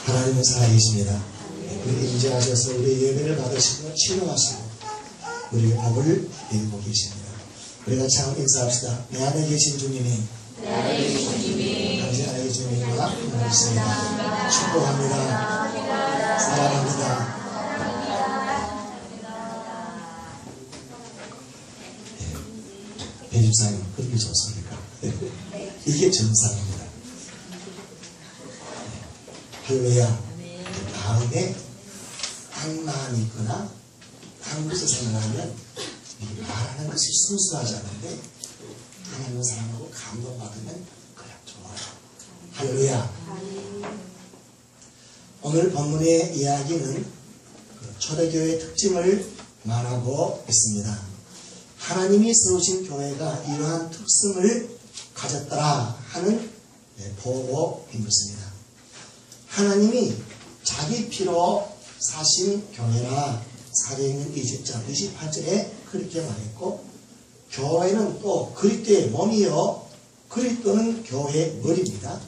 하나님은 살아계십니다. 우리 임재하셔서 우리 예배를 받으시고 치료하시고 우리의 복을 이루고 계십니다. 우리 같이 한번 인사합시다. 내 안에 계신 주님이 당신 안에 계신 주님과 있습니다. 축복합니다. 사랑합니다. 배집사님 그렇게 좋습니까? 이게 정상입니다. 할렐루야. 다음에 악마음이 있거나 다른 것을 생각하면 말하는 것이 순수하지 않은데 하나님을 사랑하고 감동받으면 그냥 좋아요. 할렐루야. 오늘 본문의 이야기는 초대교회의 특징을 말하고 있습니다. 하나님이 세우신 교회가 이러한 특성을 가졌더라 하는 보고인 것입니다. 하나님이 자기 피로 사신 교회라 사도행전 20장 28절에 그렇게 말했고, 교회는 또 그리스도의 몸이요 그리스도는 교회의 머리입니다.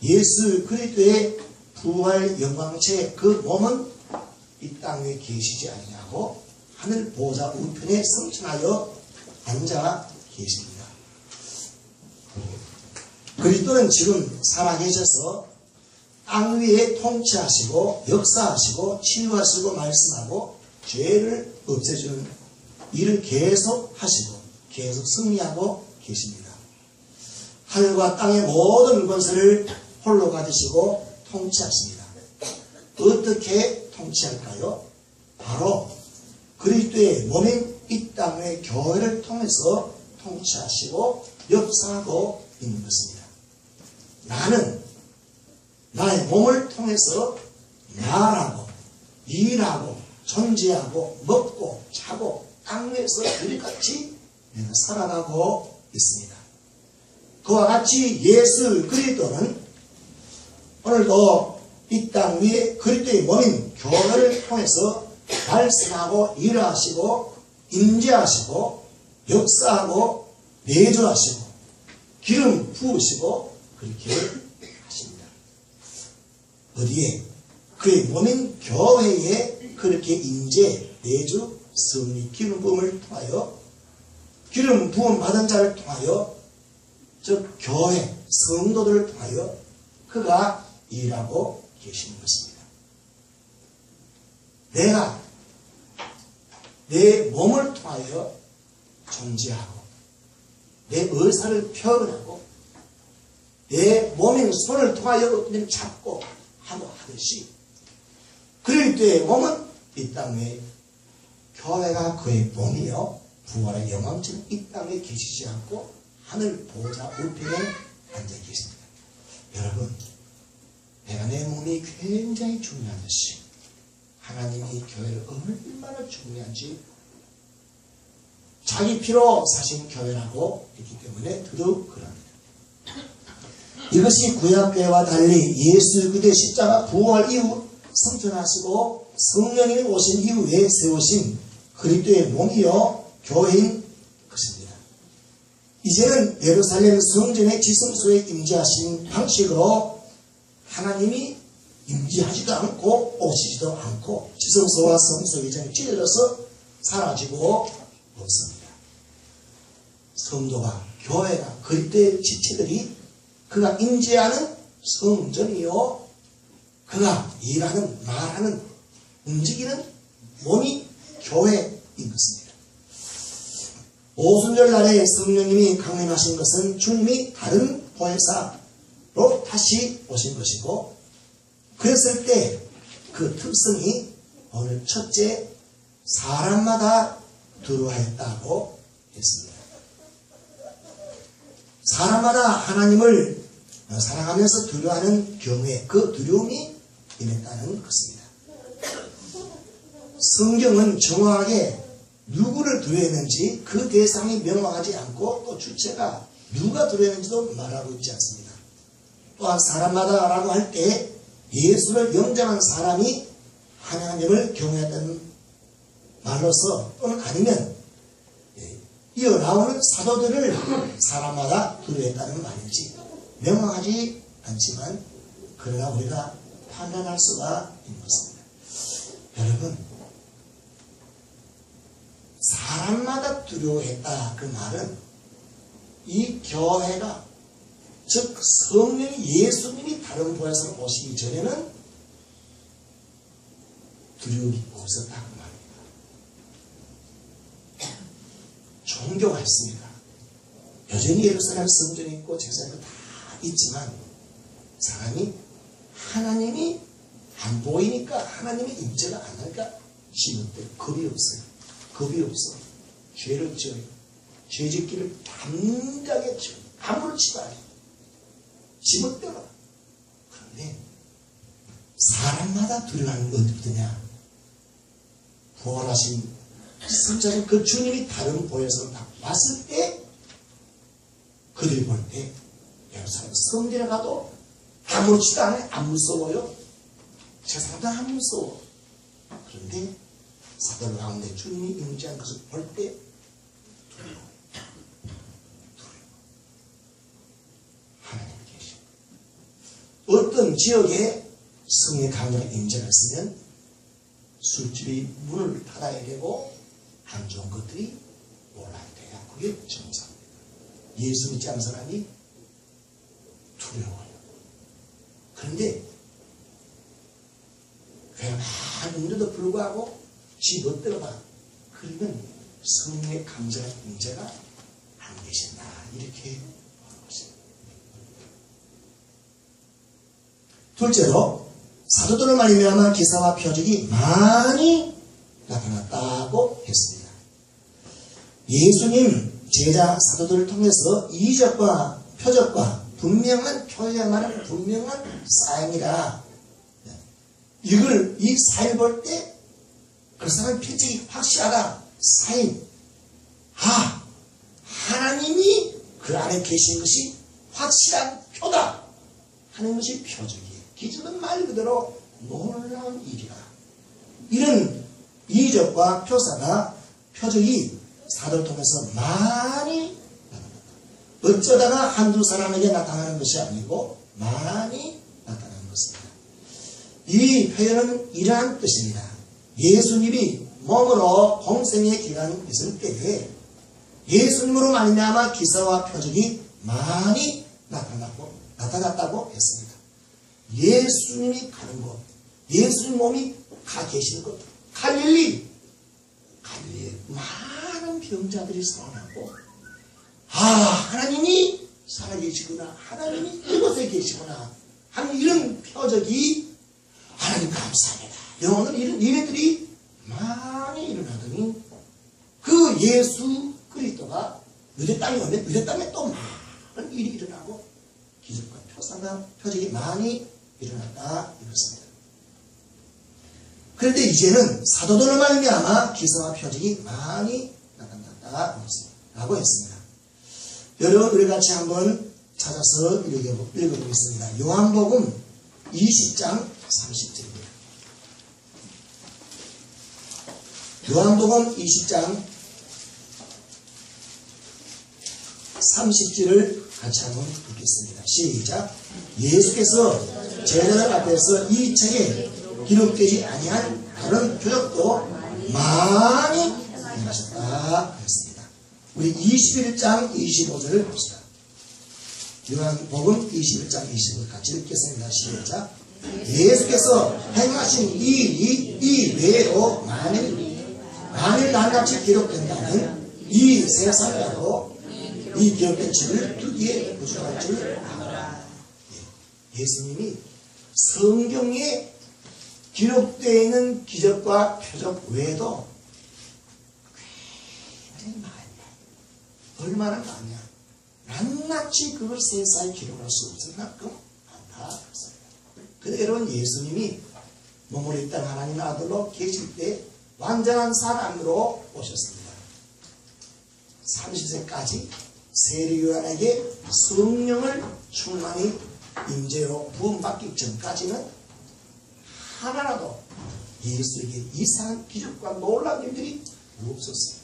예수 그리스도의 부활 영광체 그 몸은 이 땅에 계시지 아니냐고 하늘 보좌 우편에 승천하여 앉아 계십니다. 그리스도는 지금 살아계셔서 땅 위에 통치하시고 역사하시고 치유하시고 말씀하고 죄를 없애주는 일을 계속 하시고 계속 승리하고 계십니다. 하늘과 땅의 모든 권세를 홀로 가지시고 통치하십니다. 어떻게 통치할까요? 바로 그리스도의 몸인 이 땅의 교회를 통해서 통치하시고 역사하고 있는 것입니다. 나는 나의 몸을 통해서 말하고 일하고 존재하고 먹고 자고 땅에서 우리같이 살아가고 있습니다. 그와 같이 예수 그리스도는 오늘도 이 땅 위에 그리스도의 몸인 교회를 통해서 말씀하고 일하시고 임재하시고 역사하고 내주하시고 기름 부으시고 그렇게 하십니다. 어디에? 그의 몸인 교회에 그렇게 임재, 내주, 승리, 기름 부음을 통하여 기름 부음 받은 자를 통하여 즉 교회, 성도들을 통하여 그가 일하고 계시는 것입니다. 내가 내 몸을 통하여 존재하고 내 의사를 표현하고 내 몸인 손을 통하여 잡고 하고 하듯이 그리스도의 몸은 이 땅에 교회가 그의 몸이요 부활의 영광처럼 이 땅에 계시지 않고 하늘 보좌 우편에 앉아 계십니다. 여러분, 내가 내 몸이 굉장히 중요한 것이 하나님이 교회를 얼마나 중요한지 자기 피로 사신 교회라고 했기 때문에 더더욱 그럽니다. 이것이 구약교회와 달리 예수 그리스도의 십자가 부활 이후 승천하시고 성령이 오신 이후에 세우신 그리스도의 몸이요 교회인 것입니다. 이제는 예루살렘 성전의 지성소에 임재하신 방식으로 하나님이 임재하지도 않고 오시지도 않고 지성소와 성소 이전에 찢어져서 사라지고 없습니다. 성도가 교회가 그리스도의 지체들이 그가 임재하는 성전이요 그가 일하는 말하는 움직이는 몸이 교회인 것입니다. 오순절 날에 성령님이 강림하신 것은 주님이 다른 보혜사로 다시 오신 것이고 그랬을 때 그 특성이 오늘 첫째 사람마다 두려워했다고 했습니다. 사람마다 하나님을 사랑하면서 두려워하는 경우에 그 두려움이 임했다는 것입니다. 성경은 정확하게 누구를 두려워했는지 그 대상이 명확하지 않고 또 주체가 누가 두려워했는지도 말하고 있지 않습니다. 또한 사람마다 라고 할 때 예수를 영접한 사람이 하나님을 경외했다는 말로서 또는 아니면 이어나오는 사도들을 사람마다 두려워했다는 말인지 명확하지 않지만 그러나 우리가 판단할 수가 있는 것입니다. 여러분, 사람마다 두려워했다 그 말은 이 교회가 즉 성령이 예수님이 다른 보혜사로 오시기 전에는 두려움이 없었다 그 말입니다. 종교가 있습니다. 여전히 예루살렘 성전이 있고 제사가 다 있지만 사람이 하나님이 안 보이니까 하나님의 임재가 안 나니까 힘을 때 겁이 없어요. 겁이 없어. 죄를 지어요. 죄짓기를 담대하게 지어요. 아무렇지도 않아요. 지멋대로. 그런데 사람마다 두려워하는 건 어디부터냐? 부활하신 승자는 그 주님이 다른 보혜사로 다 왔을 때 그들이 볼 때 예루살렘 성전에 가도 아무렇지도 않아요. 안 무서워요. 세상도 안 무서워. 그런데 사도 가운데 주님이 임재한 것을 볼 때 두려워. 하나님 계신 어떤 지역에 성의 강력한 임재가 있으면 술집이 문을 닫아야 되고 안 좋은 것들이 올라야 돼요. 그게 정상입니다. 예수 믿지 않는 사람이 두려워요. 그런데 왜 많은데도 불구하고 지 멋대로 봐. 그러면 성령의 강력한 임재가 안 계신다. 이렇게 하는 것입니다. 둘째로 사도들을 말미암아 기사와 표적이 많이 나타났다고 했습니다. 예수님 제자 사도들을 통해서 이적과 표적과 분명한 표적이라는 분명한 사인이라 이걸 이 사인 볼 때 그 사람의 필적이 확실하다. 사인. 하나님이 그 안에 계신 것이 확실한 표다 하는 것이 표적이에요. 기적은 말 그대로 놀라운 일이라. 이런 이적과 표적이 사도를 통해서 많이 나타났다. 어쩌다가 한두 사람에게 나타나는 것이 아니고 많이 나타나는 것입니다. 이 표현은 이러한 뜻입니다. 예수님이 몸으로 공생의 기간이 있을 때에 예수님으로 말미암아 기사와 표적이 많이 나타났다고 했습니다. 예수님이 가는 곳, 예수님 몸이 가 계시는 곳, 갈릴리에 많은 병자들이 살아나고 하나님이 살아계시구나, 하나님이 이곳에 계시구나 하는 이런 표적이 하나님 감사합니다. 영혼은 이런 일들이 많이 일어나더니 그 예수 그리스도가 유대 땅에 오면 유대 땅에 또 많은 일이 일어나고 기적과 표적이 많이 일어났다 이렇습니다. 그런데 이제는 사도들을 말미암아 기사와 표적이 많이 나타났다 라고 했습니다. 여러분 우리 같이 한번 찾아서 읽어보겠습니다. 요한복음 20장 30절입니다. 요한복음 20장 30절을 같이 한번 읽겠습니다. 시작. 예수께서 제자들 앞에서 이 책에 기록되지 아니한 다른 표적도 많이 행하셨다 그랬습니다. 우리 21장 25절을 봅시다. 요한복음 21장 25절 같이 읽겠습니다. 시작. 예수께서 행하신 이 일이 이 외에도 만일 낱낱이 기록된다면 이 세상에도 이 기록된 책을 두기에 부족할 줄 알아라. 예수님이 성경에 기록되어 있는 기적과 표적 외에도 굉장히 많아요. 얼마나 많냐. 낱낱이 그걸 세상에 기록할 수 없을 만큼 많다. 그런데 여러분 예수님이 몸으로 이 땅 하나님 아들로 계실 때 완전한 사람으로 오셨습니다. 30세까지 세례요한에게 성령을 충만히 임재로 부음받기 전까지는 하나라도 예수에게 이상한 기적과 놀라운 일들이 없었어요.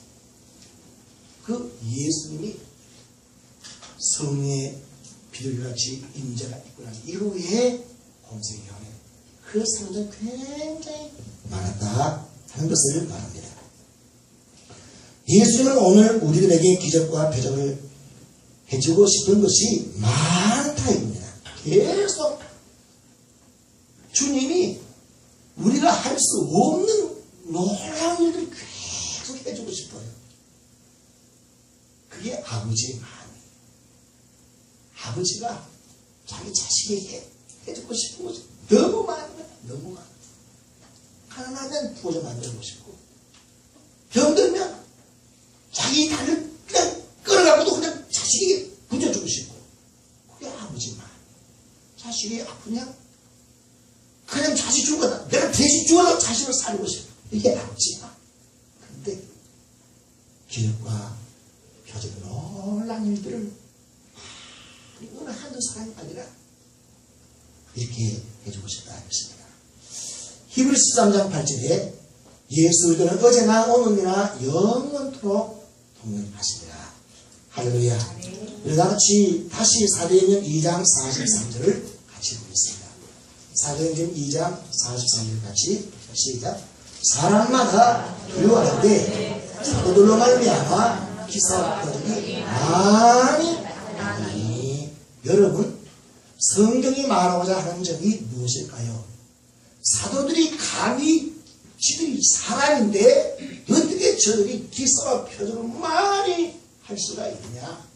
그 예수님이 성령의 비둘기같이 임재가 있고 난 이후에 공생애환에 그 사람들이 굉장히 많았다 하는 것을 말합니다. 예수님은 오늘 우리들에게 기적과 표적을 해주고 싶은 것이 많다 이겁니다. 계속 주님이 우리가 할 수 없는 놀라운 일들을 계속 해주고 싶어요. 그게 아버지의 마음이에요. 아버지가 자기 자식에게 해주고 싶은 것이 너무 많아요. 너무 많아요. 가난하면 부자 만들고 싶고, 병들면 자기 다리를 그냥 끌어가고도 그냥 자식에게 붙여주고 싶고, 그게 아버지 마음. 자식이 아프냐? 그냥 자식 죽어다. 내가 대신 죽어서 자식을 살리고 싶어. 이게 아버지야. 근데 기적과 표적의 놀라운 일들을 어느 한두 사람이 아니라 이렇게 해주고 싶다 했습니다. 히브리서 13장 8절에 예수 그리스도는 어제나 오늘이나 영원토록 동행하시리라. 할렐루야. 우리 다 같이 다시 사도행전 2장 43절을 같이 보겠습니다. 사도행전 2장 43절 같이 시작. 사람마다 두려워하는데 사도들로 말미암아 기사와 표적이 많이 나니. 여러분, 성경이 말하고자 하는 점이 무엇일까요? 사도들이 감히 지들이 사람인데 어떻게 저들이 기사와 표적을 많이 할 수가 있느냐?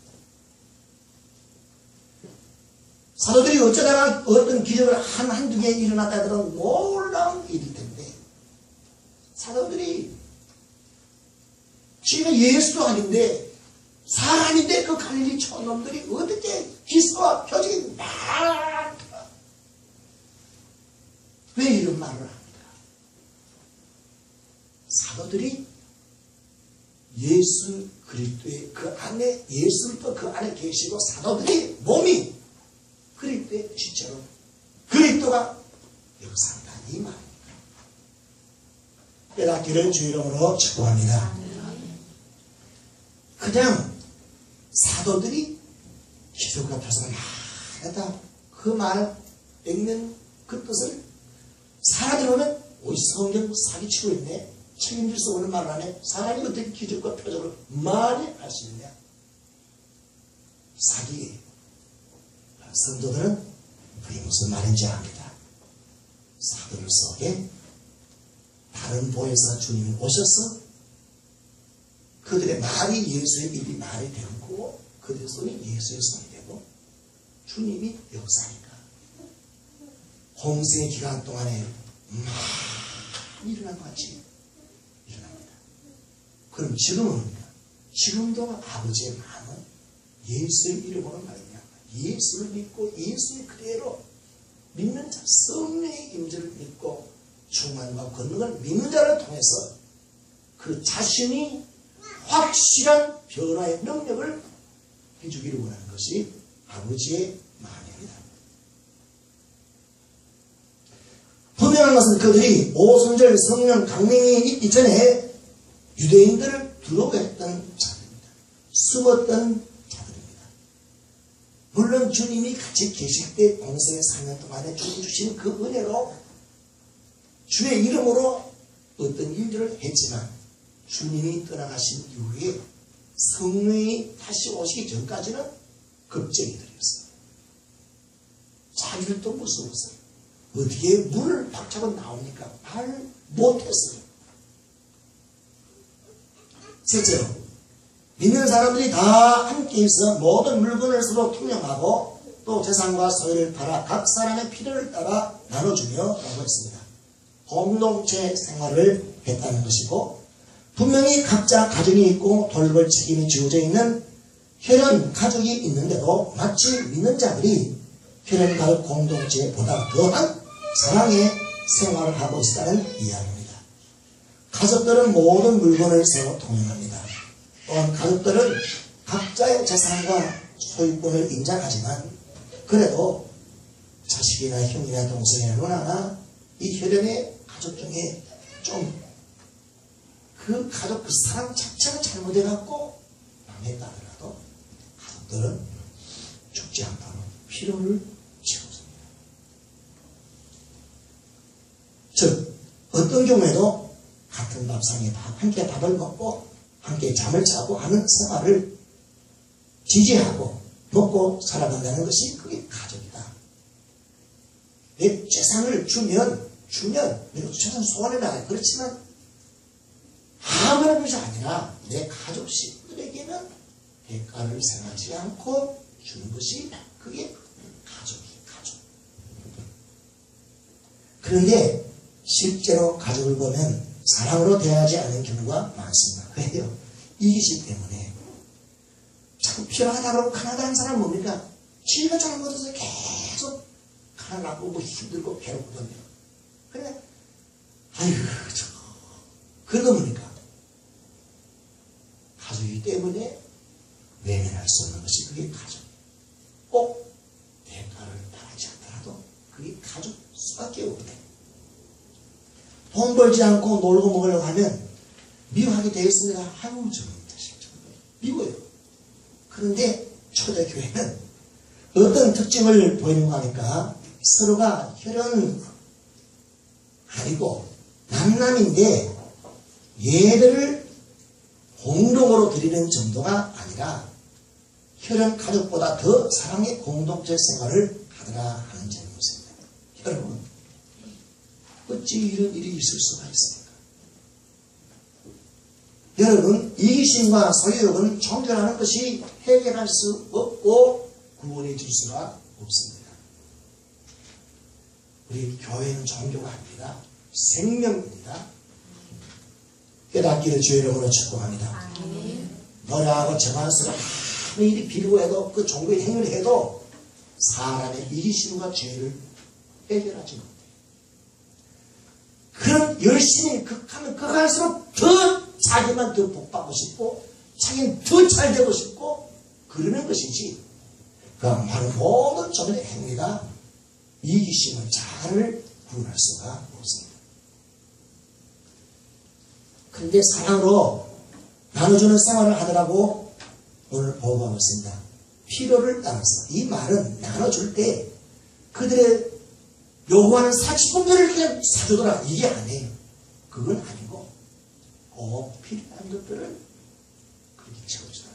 사도들이 어쩌다가 어떤 기적을 한두 개 일어났다 하더라도 놀라운 일일 텐데, 사도들이 지금 예수도 아닌데 사람인데 그 갈릴리 촌놈들이 어떻게 기사와 표적이 많다? 왜 이런 말을 합니까? 사도들이 예수 그리스도의 그 안에, 예수도 그 안에 계시고 사도들이 몸이 그리스도의 지체로 그리스도가 역사한다 이 말입니다. 깨닫기를 주 이름으로 축복합니다. 그냥 사도들이 기적과 표적을 많이 그 말 읽는 그 뜻을 사람들이 보면 오, 성경 사기치고 있네, 책임질 수 없는 말을 하네, 사람이 어떻게 기적과 표적을 많이 할 수 있냐? 사기. 성도들은 그게 무슨 말인지 압니다. 사도들 속에 다른 보혜사 주님이 오셔서 그들의 말이 예수의 입이 말이 되고 그들의 손이 예수의 손이 되고 주님이 역사니까 홍수의 기간 동안에 많이 일어난 것 같이 일어납니다. 그럼 지금은 지금도 아버지의 마음은 예수의 이름으로 말이냐, 예수를 믿고 예수의 그대로 믿는 자, 성령의 임재를 믿고 충만과 권능을 믿는 자를 통해서 그 자신이 확실한 변화의 능력을 해주기를 원하는 것이 아버지의 마음입니다. 분명한 것은 그들이 오순절 성령 강림이 있기 전에 유대인들을 두려워했던 자들입니다. 숨었던 자들입니다. 물론 주님이 같이 계실 때 공생의 3년 동안에 주님 주신 그 은혜로 주의 이름으로 어떤 일들을 했지만 주님이 떠나가신 이후에 성령이 다시 오시기 전까지는 겁쟁이들이었어요. 자기들도 무서웠어요. 어떻게 문을 박차고 나오니까 말 못했어요. 셋째로, 믿는 사람들이 다 함께 있어 모든 물건을 서로 통용하고 또 재산과 소유를 팔아 각 사람의 필요를 따라 나눠주며 라고 했습니다. 공동체 생활을 했다는 것이고, 분명히 각자 가정이 있고 돌볼 책임이 지어져 있는 혈연 가족이 있는데도 마치 믿는 자들이 혈연 가족 공동체보다 더한 사랑의 생활을 하고 있다는 이야기입니다. 가족들은 모든 물건을 서로 통용합니다. 또한 가족들은 각자의 재산과 소유권을 인정하지만 그래도 자식이나 형이나 동생이나 누나나 이 혈연의 가족 중에 좀 그 가족 그 사람 자체가 잘못해갖고 망했다 하더라도 가족들은 죽지 않도록 필요를 채워줍니다. 즉 어떤 경우에도 같은 밥상에 함께 밥을 먹고 함께 잠을 자고 하는 생활을 지지하고 먹고 살아간다는 것이 그게 가족이다. 내 재산을 주면 내가 재산 소원해 나가요. 그렇지만 아무런 것이 아니라 내 가족 식구들에게는 대가를 생각하지 않고 주는 것이 그게 가족. 그런데 실제로 가족을 보면 사랑으로 대하지 않는 경우가 많습니다. 왜요? 이기심 때문에. 자꾸 필요하다고 가난한 사람 뭡니까? 지가 잘한 것에서 계속 가난하고 힘들고 괴롭거든요. 그러니까 아유 그거 뭡니까? 가족이기 때문에 외면할 수 없는 것이 그게 가족. 꼭 대가를 바라지 않더라도 그게 가족 수밖에 없대. 돈 벌지 않고 놀고 먹으려고 하면 미워하게 되겠습니다. 아유 저는 미워요. 그런데 초대교회는 어떤 특징을 보이는 거 하니까 서로가 혈연 아니고 남남인데 예배를 공동으로 드리는 정도가 아니라 혈연 가족보다 더 사랑의 공동체 생활을 하더라 하는 점인 것입니다. 여러분 어찌 이런 일이 있을 수가 있습니까? 여러분 이기심과 소유욕은 종교라는 것이 해결할 수 없고 구원해 줄 수가 없습니다. 우리 교회는 종교가 아닙니다. 생명입니다. 깨닫기를 주의 이름으로 축복합니다. 노래하고 정한수가 아무리 일이 빌고 해도 그 종교의 행위를 해도 사람의 이기심과 죄를 해결하지 못해요. 그럼 열심히 극하면 극할수록 더 자기만 더 복받고 싶고 자기는 더 잘 되고 싶고 그러는 것이지 바로 모든 종교의 행위가 이기심을 자아를 구원할 수가 없습니다. 그런데 사랑으로 나눠주는 생활을 하더라고 오늘 보고하고 있습니다. 필요를 따라서 이 말은 나눠줄 때 그들의 요구하는 사치품들을 그냥 사주더라 이게 아니에요. 그건 아니고 꼭 필요한 것들을 그렇게 채워주더라.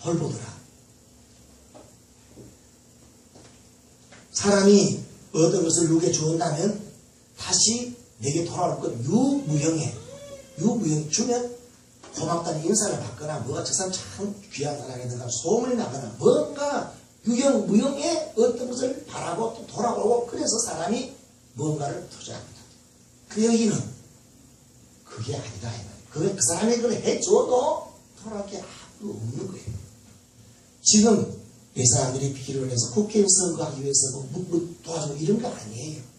돌보더라. 사람이 어떤 것을 누구에게 주었다면 다시 내게 돌아올 것 유무형에 주면 고맙다는 인사를 받거나 뭐가 저 사람 참 귀한 사람이든가 소문이 나거나 뭔가 무형에 어떤 것을 바라고 또 돌아오고 그래서 사람이 뭔가를 투자합니다. 그 여기는 그게 아니다. 그 사람이 그걸 해줘도 돌아올 게 아무도 없는 거예요. 지금 이 사람들이 필요를 해서 국회의원 선거하기 위해서 뭐 도와주고 이런 거 아니에요.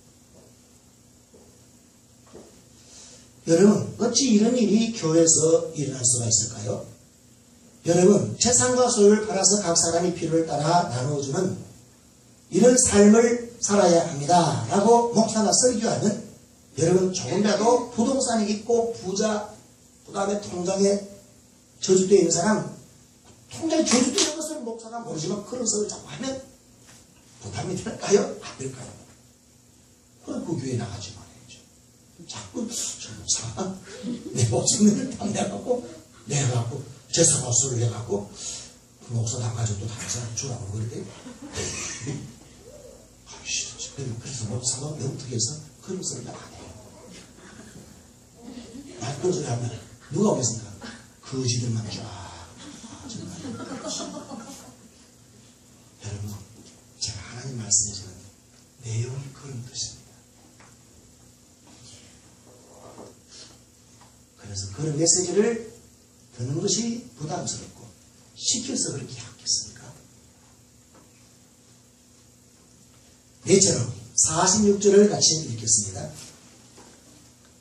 여러분 어찌 이런 일이 교회에서 일어날 수가 있을까요? 여러분 재산과 소유를 팔아서 각 사람이 필요를 따라 나누어주는 이런 삶을 살아야 합니다 라고 목사가 설교하면 여러분 조금이라도 부동산이 있고 부자 그 다음에 통장에 저주되어 있는 사람 통장에 저주되어 있는 것을 목사가 모르지만 그런 소리를 자꾸 하면 부담이 될까요? 안 될까요? 그럼 그 교회에 나가지 말아야죠. 자꾸 저 목사가 내 목숨을 담내갖고 내갖고 재산과수를 내갖고 그 목사 안 가지고 또 다른 사람 주라고 그러는데 그래서 목사가 명특해서 그런 소리를 안 해요. 그런 소리 하면 누가 오겠습니까? 거지들만 쫙 여러분 제가 하나님 말씀해주는 내용이 그런 뜻입니다. 그래서 그런 메시지를 듣는 것이 부담스럽고 시켜서 그렇게 하겠습니까? 네처럼 46절을 같이 읽겠습니다.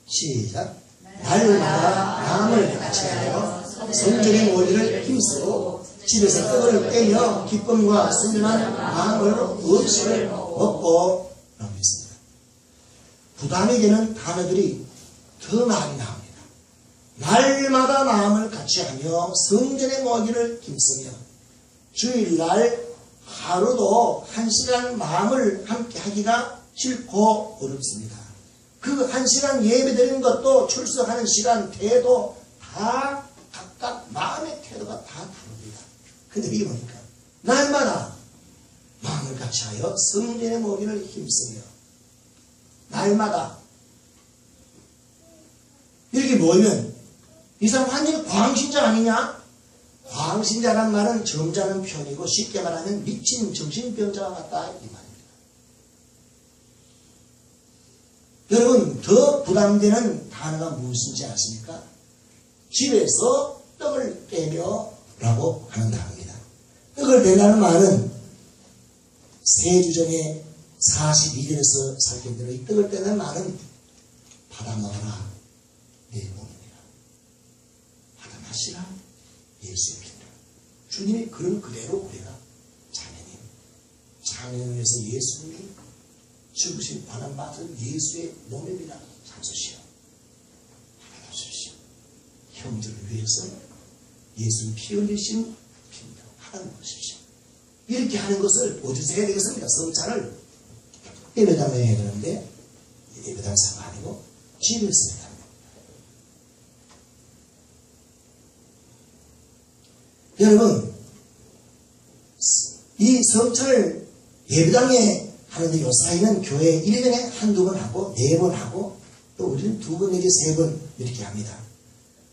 시작. 날마다 마음을 같이 하여 성전의 모이를 힘쓰고 집에서 떡을 떼며 기쁨과 순전한 마음으로 음식을 먹고 라고 했습니다. 부담이 되는 단어들이 더 많이 나옵니다. 날마다 마음을 같이 하며 성전에 모이기를 힘쓰며 주일날 하루도 1시간 마음을 함께 하기가 싫고 어렵습니다. 그 1시간 예배 드리는 것도 출석하는 시간, 태도 다 각각 마음의 태도가 다 다릅니다. 근데 이게 뭡니까? 날마다 마음을 같이하여 성전의 모기를 힘쓰며 날마다 이렇게 모이면 이 사람 완전히 광신자 아니냐? 광신자란 말은 점잖은 편이고 쉽게 말하면 미친 정신병자와 같다 이 말입니다. 여러분 더 부담되는 단어가 무엇인지 아십니까? 집에서 떡을 떼며 라고 하는 단어입니다. 떡을 떼라는 말은 세주전에 42절에서 살핀 대로 이 떡을 떼는 말은 받아 먹어라 내 몸입니다. 받아 마시라 예수의 피입니다. 주님이 그런 그대로 우리가 자매를 위해서 예수님이 죽으신 관한 받은 예수의 몸입니다. 참으시오. 받아주십시오. 형제를 위해서 예수님 피 흘리신 피입니다. 받아보십시오. 이렇게 하는 것을 어디서 해야 되겠습니까? 성찬을 예배당에 해야 되는데 예배당사가 아니고 집에서 해야 합니다. 여러분 이 성찬을 예배당에 하는데 요 사이는 교회 1년에 한두 번 하고 4번 하고 또 우리는 2번 내지 3번 이렇게 합니다.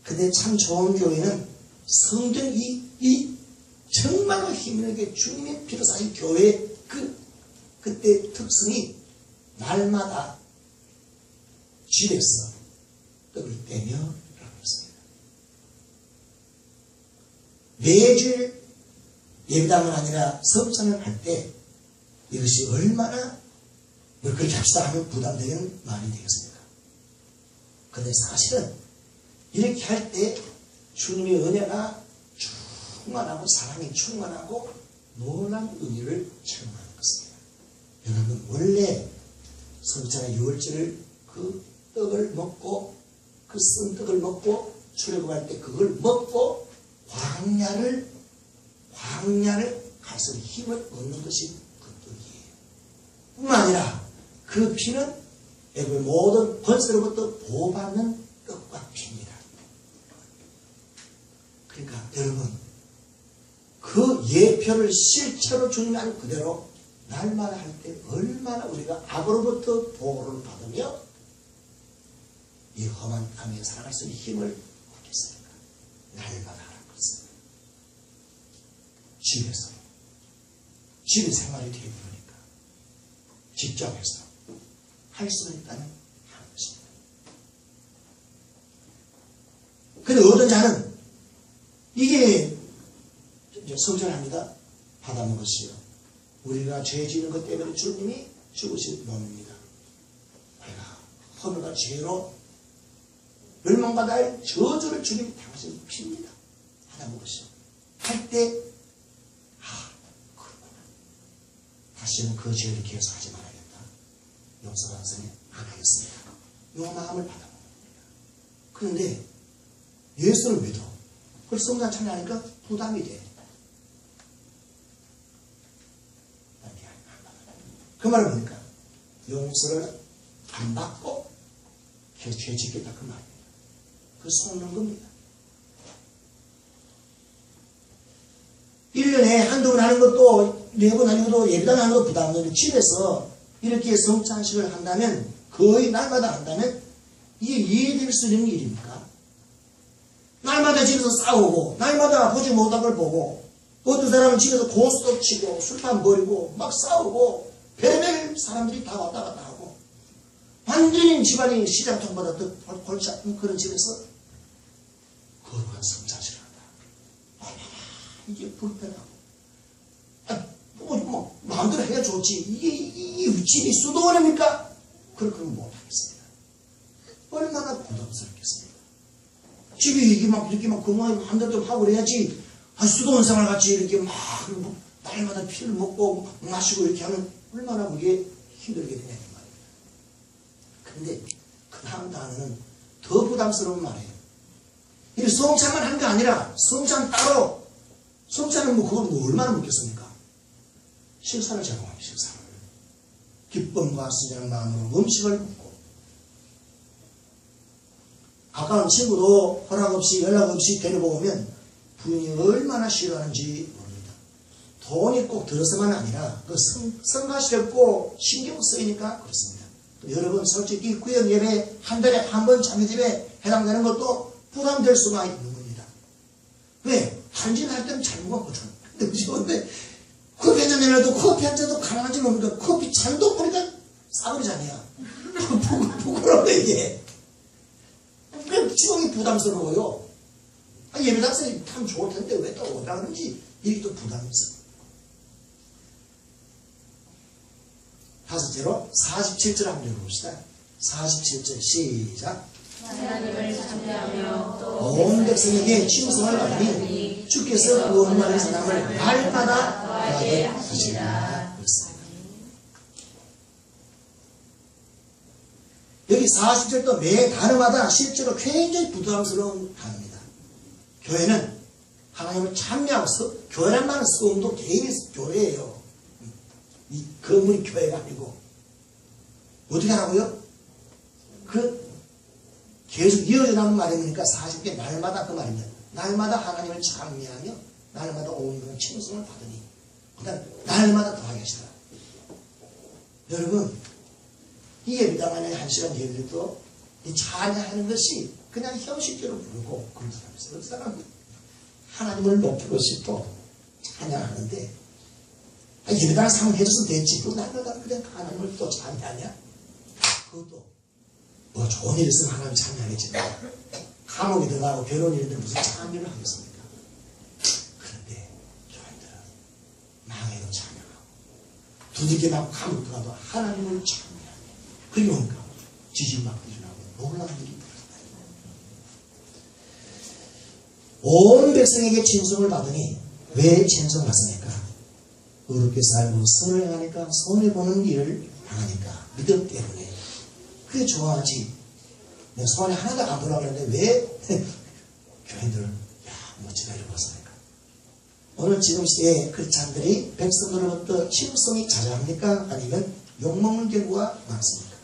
근데 참 좋은 교회는 성전 이 정말로 힘있게 주님의 피로 쌓인 교회의 그때 특성이 날마다 집에서 떡을 떼며 라고 했습니다. 매주일 예배당은 아니라 성찬을 할 때 이것이 얼마나 그렇게 합시다 하면 부담되는 말이 되겠습니까? 그런데 사실은 이렇게 할 때 주님의 은혜가 충만하고 사랑이 충만하고 놀라운 의미를 체험하는 것입니다. 여러분 원래 성찬의 유월절을 그 떡을 먹고 그 쓴 떡을 먹고 출애굽할 때 그걸 먹고 광야를 가서 힘을 얻는 것이 그 떡이에요. 뿐만 아니라 그 피는 애굽의 모든 번세로부터 보호받는 떡과 피입니다. 그러니까 여러분 그 예표를 실체로 주님이 한 그대로 날마다 할 때 얼마나 우리가 악으로부터 보호를 받으며 이 험한 땅에 살아갈 수 있는 힘을 얻겠습니까? 날마다 하는 것은 집에 생활이 되게 되니까 직장에서 할 수 있다는 하는 것입니다. 근데 어떤 자는 이게 성전합니다. 받아 먹으시오. 우리가 죄 지는 것 때문에 주님이 죽으신 몸입니다. 우리가 허물과 죄로 멸망받아야 할 저주를 주님이 당하신 피입니다. 받아 먹으시오. 할 때 그렇구나. 다시는 그 죄를 계속하지 말아야겠다. 용서받은 선에 안 하겠습니다. 이 마음을 받아 먹습니다. 그런데 예수를 믿어. 그걸 성전 참여하니까 부담이 돼. 그 말은 뭡니까? 용서를 안 받고 죄 짓겠다 그 말입니다. 그 속는 겁니다. 1년에 한두 번 하는 것도 4번 아니고도 예배당 하는 것 부담 없는데 집에서 이렇게 성찬식을 한다면 거의 날마다 한다면 이게 이해될 수 있는 일입니까? 날마다 집에서 싸우고 날마다 보지 못한 걸 보고 어떤 사람은 집에서 고스톱 치고 술판 버리고 막 싸우고 별의별 사람들이 다 왔다 갔다 하고 완전히 집안이 시장통보다 더 골치 아픈 그런 집에서 거룩한 성찬식을 한다. 이게 불편하고 뭐 마음대로 해야 좋지 이게 집이 수도원입니까? 그렇게는 못하겠습니다. 얼마나 부담스럽겠습니까? 집이 이렇게 막 건강하게 마음대로 좀 하고 그래야지 수도원 생활 같이 이렇게 막 날마다 피를 먹고 마시고 이렇게 하면 얼마나 그게 힘들게 되냐 이 말입니다. 그런데 그 다음 단어는 더 부담스러운 말이에요. 이 성찬만 한 게 아니라 성찬 따로 성찬은 그걸 얼마나 먹겠습니까? 식사를 제공합니다. 식사를 기쁨과 순전한 마음으로 음식을 먹고 가까운 친구도 허락 없이 연락 없이 데려보고 오면 부인이 얼마나 싫어하는지 모릅니다. 돈이 꼭 들어서만 아니라 그 성가시렵고 신경 쓰이니까 그렇습니다. 또 여러분 솔직히 구역 예배 한 달에 한 번 장례집에 해당되는 것도 부담될 수가 있는 겁니다. 왜? 한진할 때는 잘 먹었거든. 근데 커피 한 잔 내놔도 커피 한 잔도 가능한지 모르니까 커피 잔도 보니까 싸구려 잔이야. 부끄러워 이게. 그래 지금이 부담스러워요. 예배당에서 참 좋을 텐데 왜 또 오라 그런지 이게 또 부담이 있어. 다섯째로 47절 한번 읽어봅시다. 47절 시작. 하나님을 찬미하며 또 온 백성에게 칭송을 받으니 주께서 그 원망의 사람을 날마다 더하게 하시리라. 그렇습니다. 여기 40절도 매 단어마다 실제로 굉장히 부담스러운 단어입니다. 교회는 하나님을 찬미하고 교회란 말은 성도 개인의 교회예요. 이 건물이 교회가 아니고 어떻게 하라고요? 계속 이어져 나오는 말이 뭐니까 40개 날마다 그 말입니다. 날마다 하나님을 찬미하며 날마다 온전한 칭송을 받으니 그 다음 날마다 더하게 하시더라. 여러분 이 예배당 안에 1시간 예배도 이 찬양하는 것이 그냥 형식적으로 부르고 그런 사람이 있어요. 그런 사람은 하나님을 높이고 싶어 찬양하는데 예배당 상해줬으면 됐지. 또 날마다 그냥 하나님을 또 찬양하냐? 그것도 뭐 좋은 일 있으면 하나님 찬양하겠지. 감옥에 들어가고 결혼 일인데 무슨 찬양을 하겠습니까? 그런데 교회들은 망해도 찬양하고 두들겨 맞고 감옥 들어가도 하나님을 찬양하고 그리고 오니까 지진막 일어나고 놀라운 일이 일어났다. 온 백성에게 칭송을 받으니 왜 칭송을 받습니까? 어렵게 살고 선을 행하니까 손해보는 일을 당하니까 믿음 때문에 그게 좋아하지. 내가 손에 하나도 안 보라고 했는데 왜 교인들은 야 멋지다 이러고 왔습니까? 오늘 지금 시대에 크리스찬들이 백성으로부터 칭송이 자자합니까? 아니면 욕먹는 경우가 많습니까?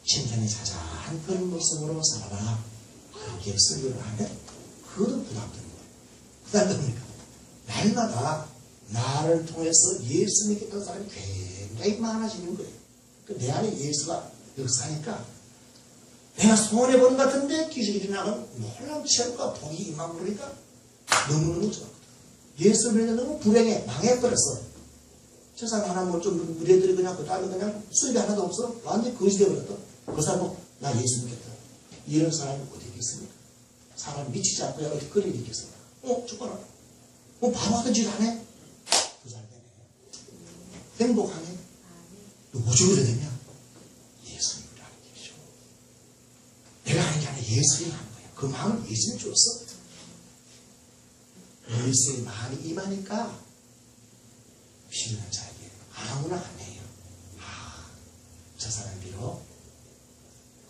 칭찬이 자자한 그런 모습으로 살아라. 그렇게 설교를 하면 그것도 부담되는 거예요. 그 다음에 뭡니까? 날마다 나를 통해서 예수 믿겠다는 사람이 굉장히 많아지는 거예요. 내 안에 예수가 역사하니까 내가 손해보는 것 같은데 기적이 일어나면 놀라운 체험과 복이 임하고 그러니까 너무너무 좋았거든. 예수 믿는 너무 불행해 망해버렸어. 저 사람 하나 뭐 좀 무례들이 그냥 그 다음에 그냥 수입이 하나도 없어. 완전히 거지 되어버렸다. 그 사람 나 예수 믿겠다. 이런 사람이 어디 있겠습니까? 사람 미치지 않고 어디 끌리게 있겠습니까? 죽어라. 바로 하던 짓 안 해? 잘 되네. 행복하네. 너 어찌 그래 되냐? 예수님을 하는 길이죠. 내가 하는 게 아니라 예수님이 하는 거야. 그 마음을 예수님 줬어. 예수의 마음이 임하니까 필요한 자에게 아무나 안 해요. 저 사람 비록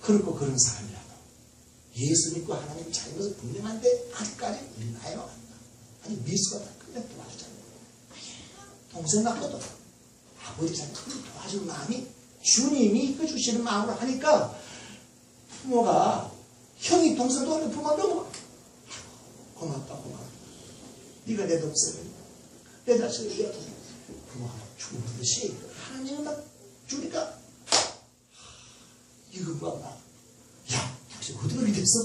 그렇고 그런 사람이라도 예수 믿고 하나님 자는 것은 분명한데 아직까지 우리나요? 아니 미수가 다 그냥 도와주잖아요. 동생 같거든. 아버지 자는 도와줄 마음이 주님이 그 주시는 마음으로 하니까 부모가 형이 동생 도와주는 부모가 너무 고맙다 고맙다. 네가 내 동생을 내 자식을 이어서 부모가 죽듯이 하나님은 막 주니까 이거 뭐야 야 당신 어떻게 그렇게 됐어?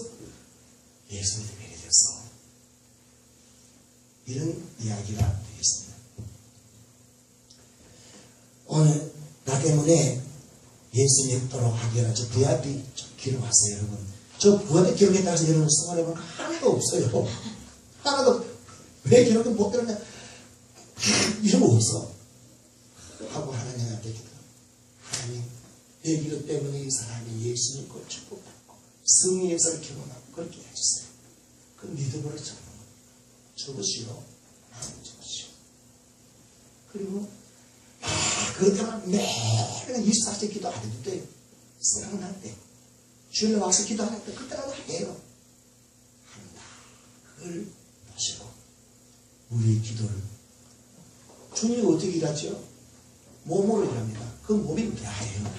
예수 믿음이 이렇게 됐어. 이런 이야기가 되겠습니다. 오늘 나 때문에 예수 믿도록 하기 위한 저 VIP 좀 기록하세요 여러분. 저 VIP 기록에 따라서 여러분 성화해보면 하나도 없어요. 하나도. 왜 기록을 못 들었냐? 이런 거 없어. 하고 하나님한테 기도. 하나님 내 기도 때문에 이 사람이 예수 믿고 축복받고 승리의 역사를 경험하고 그렇게 해주세요. 그 믿음으로 저것이요. 하나님 저것이요. 그리고 그것 때문에 매일 24시간 기도 안 해도 돼요. 생각날 때 주일에 와서 기도 안 할 때 그때라도 해요. 한다. 그걸 보시고 우리의 기도를 주님이 어떻게 일하죠? 몸으로 일합니다. 그 몸이 야해요.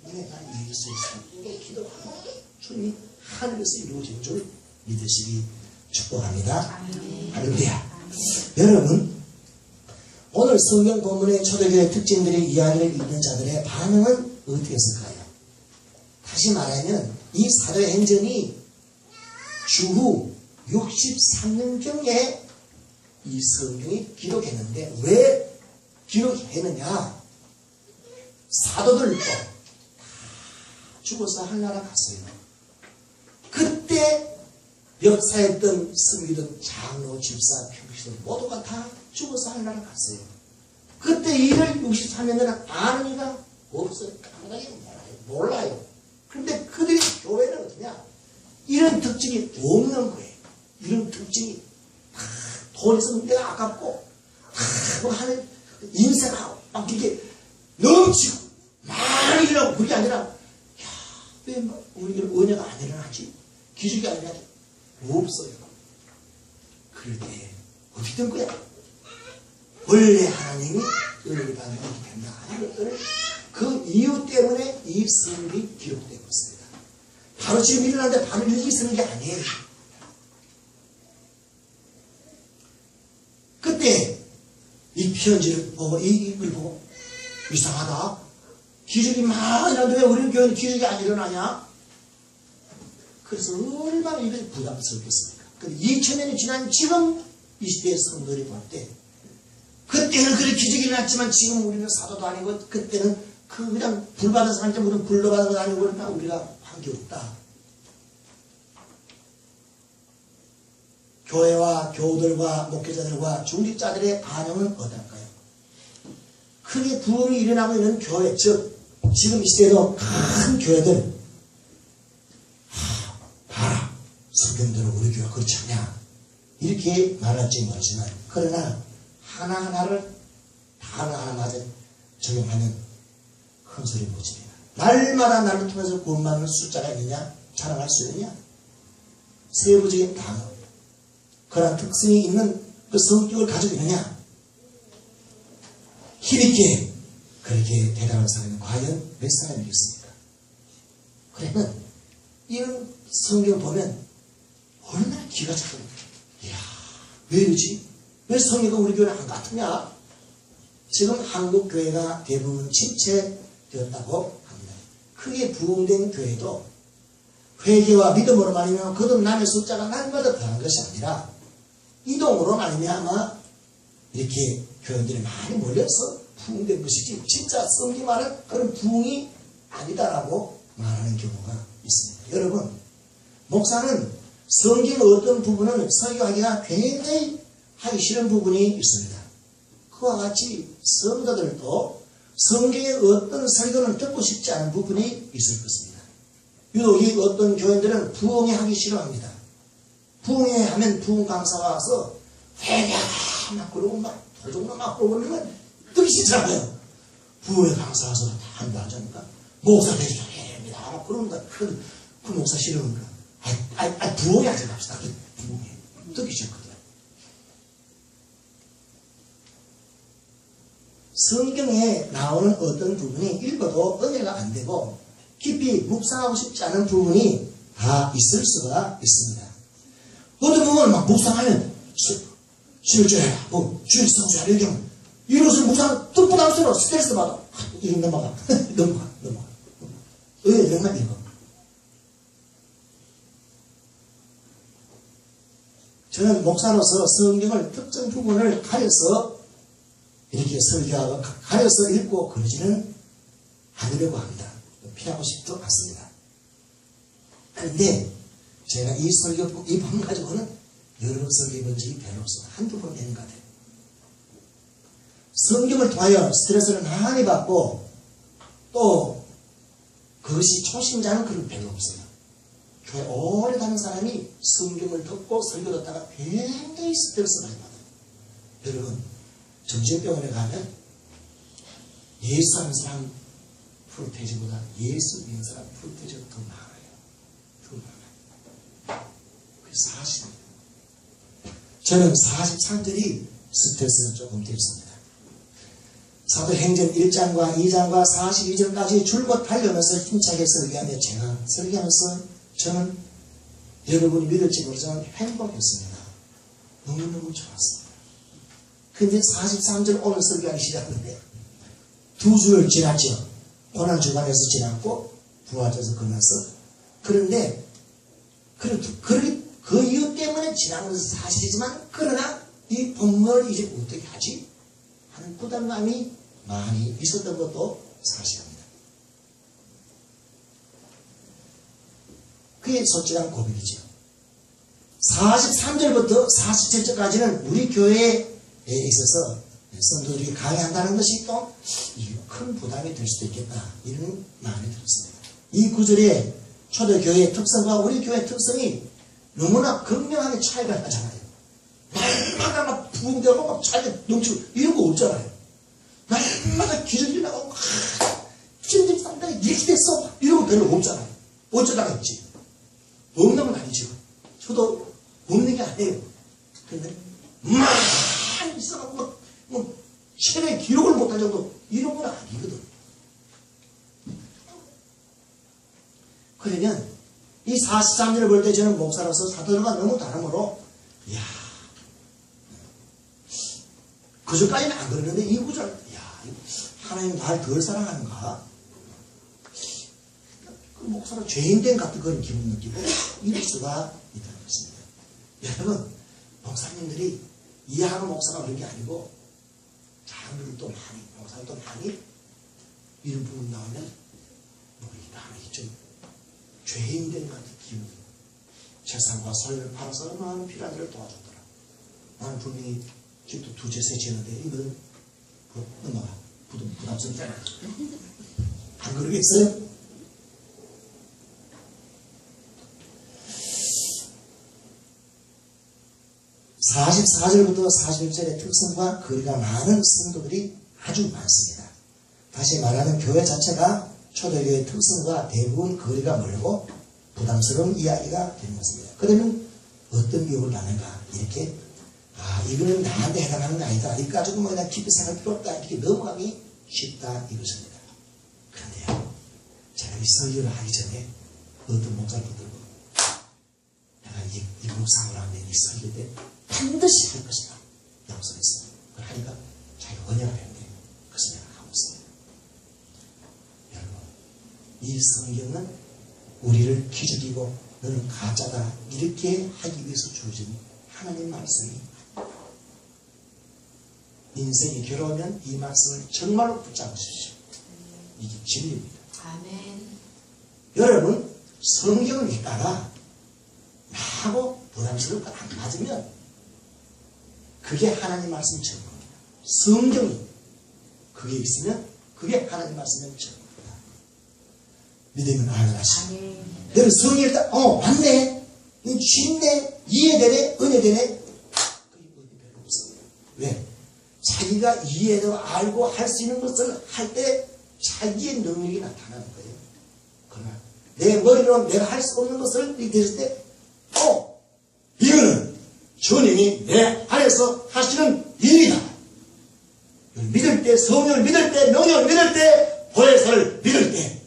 내가 이길 수 있어. 이게 기도하고 주님이 하늘에서 이루어진 줄 믿으시기 축복합니다. 할렐루야. 여러분, 오늘 성경 본문의 초대교회 특징들의 이야기를 읽는 자들의 반응은 어떻겠을까요? 다시 말하면 이 사도행전이 주후 63년경에 이 성경이 기록했는데 왜 기록했느냐? 사도들도 다 죽어서 하늘나라 갔어요. 그때 역사했던 스미든 장로, 집사, 평시들 모두가 다 죽어서 하늘나라 갔어요. 그때 일을 63년이나 아는 이가 없어요. 까마귀 몰라요. 그런데 그들의 교회는 어떠냐? 이런 특징이 없는 거예요. 이런 특징이 돈 있으면 내가 아깝고 뭐 하는 인생하고 막 이렇게 넘치고 많이 일하고 그게 아니라 왜 우리는 은혜가 안 일어나지? 기적이 안 일어나지? 없어요. 그럴 때 어떻게 된 거야? 원래 하나님이 은혜를 받는 게 된다 하는 것들을 그 이유 때문에 이 성경이 기록되고 있습니다. 바로 지금 일어나는데 바로 여기 쓰는 게 아니에요. 그때 이 편지를 보고 이걸 보고 이상하다. 기적이 많이 나는데 왜 우리 교회는 기적이 안 일어나냐? 그래서 얼마나 이것이 부담스럽겠습니까? 근데 2000년이 지난 지금 이 시대의 성도들이 볼 때 그때는 그래 기적이 일어났지만 지금 우리는 사도도 아니고 그때는 그 그냥 불 받은 사람한테 우리는 불로 받은 건 아니고 그러니까 우리가 관계없다. 교회와 교우들과 목회자들과 중직자들의 반응은 어떨까요? 크게 부흥이 일어나고 있는 교회, 즉 지금 이 시대에도 큰 교회들 봐라 성경대로 우리 교회가 그렇지 않냐 이렇게 말할지 모르지만 그러나 하나하나를 하나하나마저 적용하면 큰 소리 못 칩니다. 날마다 나를 통해서 구원받는 숫자가 있느냐 자랑할 수 있느냐 세부적인 단어 그런 특성이 있는 그 성격을 가지고 있느냐 힘있게 그렇게 대답할 사람은 과연 몇 사람이겠습니까? 그러면 이런 성경을 보면 얼마나 기가 차고 이야 왜 이러지? 왜 성경과 우리 교회는 안 같으냐? 지금 한국 교회가 대부분 침체되었다고 합니다. 크게 부흥된 교회도 회개와 믿음으로 말이면 거듭남의 숫자가 날마다 더한 것이 아니라 이동으로 말미암아 이렇게 교인들이 많이 몰려서 부흥된 것이지 진짜 성경 말은 그런 부흥이 아니다라고 말하는 경우가 있습니다. 여러분 목사는 성경의 어떤 부분은 설교하기가 굉장히 하기 싫은 부분이 있습니다. 그와 같이 성도들도 성경의 어떤 설교는 듣고 싶지 않은 부분이 있을 것입니다. 유독 이 어떤 교인들은 부흥이 하기 싫어합니다. 부흥회 하면 부흥 강사가 와서 회개하라 막 그러고 막 도둑놈 막 그러고 그러면 듣기 싫잖아요. 부흥회 강사 와서 다 한다 하자니까 목사 되기 전에 해야 됩니다. 막 그런다. 그 목사 싫으니까 부흥회 하지 맙시다. 부흥회 듣기 싫거든. 성경에 나오는 어떤 부분이 읽어도 은혜가 안 되고 깊이 묵상하고 싶지 않은 부분이 다 있을 수가 있습니다. 어떤 부분은 막 묵상하면 실제야, 주일 성수야, 이렇게 이것을 묵상 뚝뚝함수록 스트레스 받아. 이름 넘어가. 넘어가. 정말 읽어. 저는 목사로서 성경을 특정 부분을 가려서 이렇게 설교하고 가려서 읽고 그러지는 않으려고 합니다. 피하고 싶지도 않습니다. 그런데 제가 이 설교, 이 번 가지고는 여러 번 설교해본 적이 별로 없어요. 한두 번 되는 것 같아요. 성경을 통하여 스트레스를 많이 받고 또 그것이 초신자는 그런 별로 없어요. 교회 오래 다닌 사람이 성경을 듣고 설교 듣다가 굉장히 스트레스 많이 받아요. 여러분 정신병원에 가면 예수 하는 사람 프로테이지보다 예수 믿는 사람 프로테이지가 더 많아요. 더 많아요. 그게 사실입니다. 저는 43절이 스트레스가 조금 됐습니다. 사도행전 1장과 2장과 42절까지 줄곧 달려면서 힘차게 설교하며 제가 설교하면서 저는 여러분이 믿을지 모르지만 행복했습니다. 너무너무 좋았습니다. 근데 43절 오늘 설교하기 시작했는데 2주를 지났죠. 고난주간에서 지났고 부활절에서 끝났어. 그런데 그 이유 때문에 지난 것은 사실이지만 그러나 이 본문을 이제 어떻게 하지? 하는 부담감이 많이 있었던 것도 사실입니다. 그게 솔직한 고백이죠. 43절부터 47절까지는 우리 교회에 있어서 성도들이 강의한다는 것이 또 큰 부담이 될 수도 있겠다. 이런 마음이 들었습니다. 이 구절에 초대교회의 특성과 우리 교회의 특성이 너무나 극명하게 차이가 나잖아요. 날마다 막 부흥되고 막 차이가 넘치고 이런 거 없잖아요. 날마다 기적이 나고 진짜 상당히 이렇게 됐어 이런 거 별로 없잖아요. 어쩌다가 있지. 없는 건 아니죠. 저도 없는 게 아니에요. 그런데 많이 있어가지고 뭐 최대 기록을 못할 정도 이런 건 아니거든. 그러면 이 43절을 볼 때 저는 목사로서 사도들과 너무 다르므로 이야 그전까지는 안 그랬는데 이 구절 이야 하나님 날 덜 사랑하는가? 그 목사로 죄인된 같은 그런 기분 느끼고 이럴 수가 있다는 것입니다. 여러분 목사님들이 이해하는 목사가 그런 게 아니고 자녀들도 많이 목사들도 많이 이런 부분 나오면 뭐 이게 좀 죄인된 같은 기분 재산과 소유를 팔아서 많은 필요한 일을 도와줬더라. 나는 분명히 집도 2채 3채 있는데 이거는 엄마가 부담스럽잖아요. 안 그러겠어요? (44절부터 41절의) 특성과 거리가 많은 성도들이 아주 많습니다. 다시 말하면 교회 자체가 초대교회의 특성과 대부분 거리가 멀고 부담스러운 이야기가 되는 것입니다. 그러면 어떤 교육을 받는가? 이렇게 이거는 나한테 해당하는 게 아니다. 이거 가지고 뭐 그냥 깊이 생각할 필요 없다. 이렇게 넘어가기 쉽다 이것입니다. 그런데요, 제가 이 설교를 하기 전에 어떤 목사를 붙들고 내가 이 목사를 하면 이 설교 때 반드시 할 것이다. 약속했어요. 그걸 하니까 자기가 언약을 했는데 그것을 내가 하고 있습니다. 여러분, 이 성경은 우리를 기죽이고 너는 가짜다 이렇게 하기 위해서 주어진 하나님 말씀이 인생이 괴로우면 이 말씀을 정말로 붙잡으십시오. 이게 진리입니다. 아멘. 여러분 성경을 읽다가 나하고 부담스럽고 안 맞으면 그게 하나님 말씀 전부입니다. 성경이 그게 있으면 그게 하나님 말씀의 전부입니다. 믿으면 알아가시오. 여러분 성경 읽다 맞네 쉽네 이해되네 은혜되네 그게 어디 별로 없습니다. 왜? 자기가 이해도 알고 할 수 있는 것을 할 때 자기의 능력이 나타나는 거예요. 그러나 내 머리로 내가 할 수 없는 것을 이렇게 했을 때 이거는 주님이 내 안에서 하시는 일이다. 믿을 때, 성령을 믿을 때, 명령을 믿을 때, 보혜사를 믿을 때,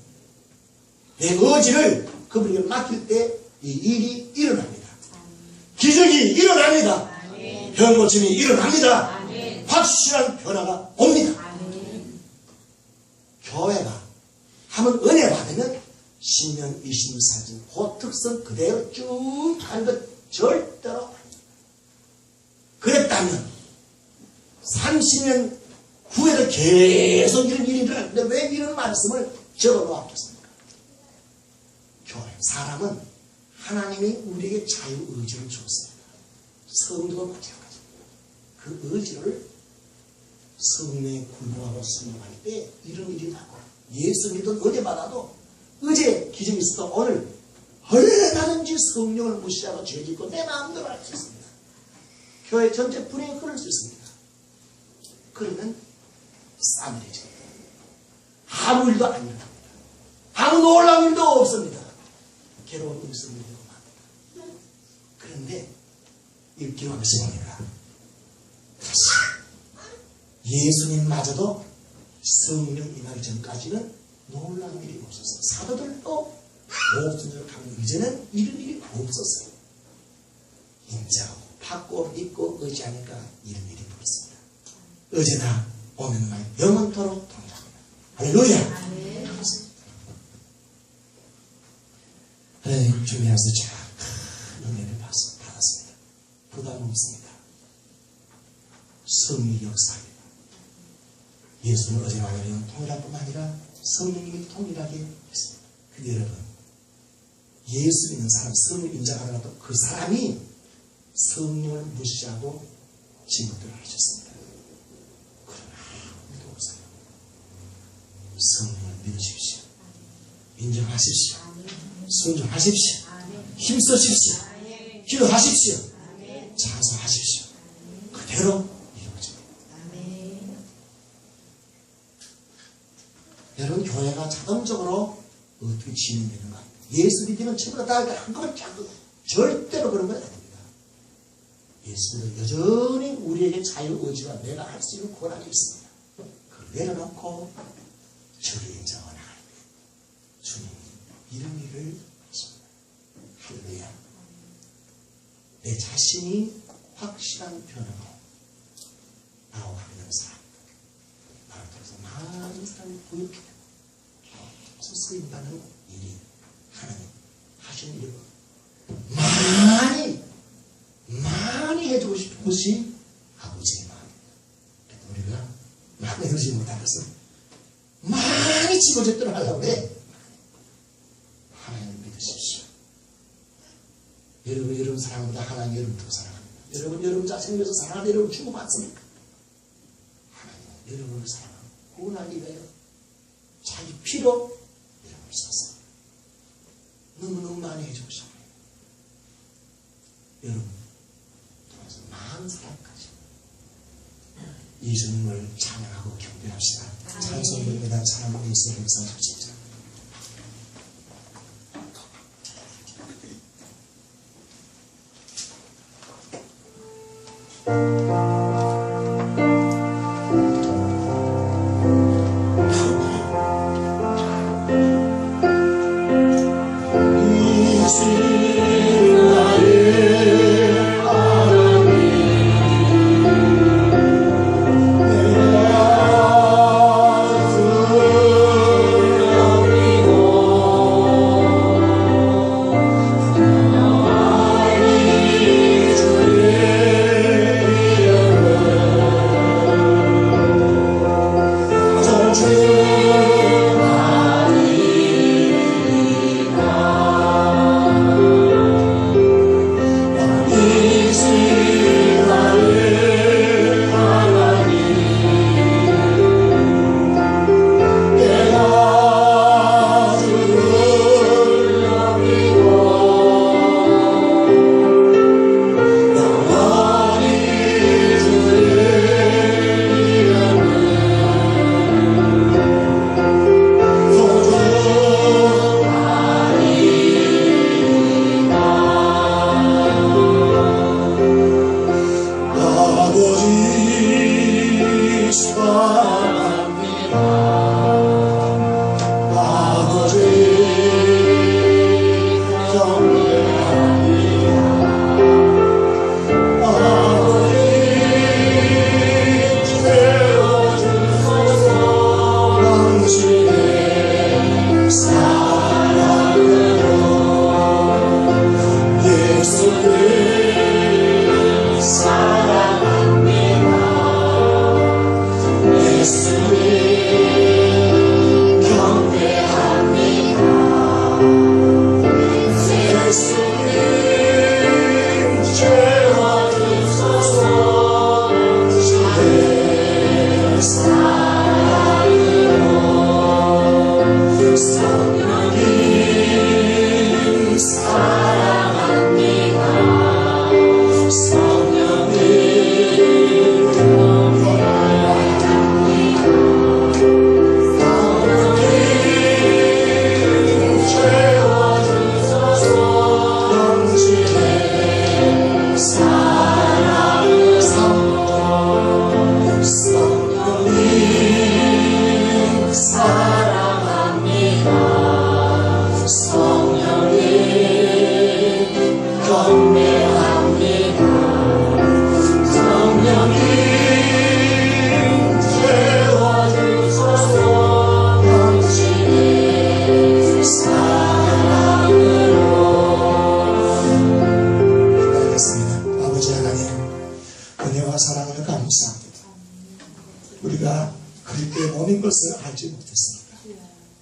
내 의지를 그분에게 맡길 때 이 일이 일어납니다. 기적이 일어납니다. 병 고침이 일어납니다. 확실한 변화가 옵니다. 교회가 한번 은혜 받으면 신명, 이심, 사진, 그 특성 그대로 쭉 하는 것 절대로 아닙니다. 그랬다면 30년 후에도 계속 이런 일이 일어났는데 왜 이런 말씀을 적어놓았겠습니까? 교회, 사람은 하나님이 우리에게 자유의지를 주었습니다. 성도도 마찬가지입니다. 그 의지를 성령에 굴복하고 순종할 때 이런 일이 나고 예수 믿은 은혜 받아도 어제 기적이 있어도 오늘 얼마든지 성령을 무시하고 죄 짓고 내 마음대로 할 수 있습니다. 교회 전체 불행이 흐를 수 있습니다. 그러면 싸늘해져요. 아무 일도 안 일어납니다. 아무 놀라운 일도 없습니다. 괴로운 일성이 되고 맙니다. 그런데 이 기록을 써보니까 다시 예수님마저도 성령 임하기 전까지는 놀라운 일이 없었어요. 사도들도 모순을 가면 이제는 이런 일이 없었어요. 인자하고 받고 믿고 의지하니까 이런 일이 벌었습니다. 어제나 오늘날 영원토록 동일합니다. 할렐루야. 하나님 주님께서 제가 큰 은혜를 받았습니다. 부담 없습니다. 성령의 역사입니다. 예수는 어제나 오늘은 동일할 뿐만 아니라 성령님이 동일하게 했습니다. 근데 여러분, 예수 믿는 사람, 성령 인자가 하더라도 그 사람이 성령을 무시하고 진급들을 하셨습니다. 그러나 아무도 없어요. 성령을 믿으십시오. 인정하십시오. 순종하십시오. 힘쓰십시오. 기도하십시오. 찬송하십시오. 그대로 이루어집니다. 여러분, 교회가 자동적으로 어떻게 진행되는가? 예수 믿으면 전부 다 한꺼번에 절대로 그런 건 아닙니다. 예수 믿으면 여전히 우리에게 자유의지와 내가 할 수 있는 권한이 있습니다. 그걸 내려놓고 저를 인정하는 하나님, 주님 이런 일을 하십니다. 할렐루야. 내 자신이 확실한 변화로 나오는 사람, 나를 통해서 많은 사람이 보이게 되고 계속 쓰인다는 일이 하나님 하시는 일이고, 많이 해주고 싶은 것이 아버지의 마음입니다. 우리가 많이 해주지 못한 것은 많이 집어줬도록 하려고 해. 하나님을 믿으십시오. 여러분 사랑합니다. 하나님 여러분 더 사랑합니다. 여러분 자신을 위해서 사랑하는 여러분 주고 받습니까? 하나님은 여러분을 사랑하고 구원하기 위하여 자기 피로 여러분을 썼습니다. 너무너무 많이 해주고 싶어요. 여러분 통해서 많은 사람까지 이 주님을 찬양하고 경배합시다. 찬송입니다. 찬양하고 예수 감사합니다.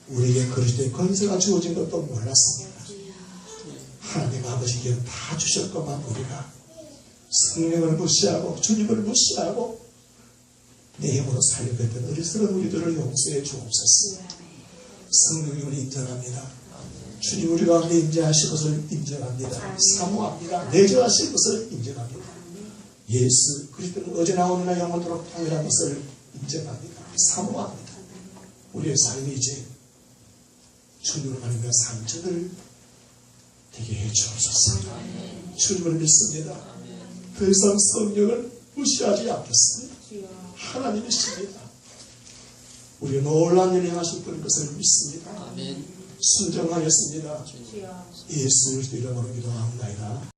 우리에게 그리스도의 권세가 주어진 것도 몰랐습니다. 하나님 아버지께 다 주셨건만 우리가 성령을 무시하고 주님을 무시하고 내 힘으로 살려고 했던 어리석은 우리들을 용서해 주옵소서. 성령이 우리 인정합니다. 주님 우리 가운데 임재하실 것을 인정합니다. 사모합니다. 내정하실 것을 인정합니다. 예수 그리스도는 어제나 오늘나 영원토록 통일한 것을 인정합니다. 사모합니다. 우리의 삶이 이제 주님을 하나님과 산적을 되게 해 주옵소서. 주님을 믿습니다. 더 이상 성령을 무시하지 않겠습니다. 하나님이십니다. 우리 놀라운 일을 행하실 분인 것을 믿습니다. 아멘. 순종하겠습니다. 예수 그리스도 이름으로 기도합니다.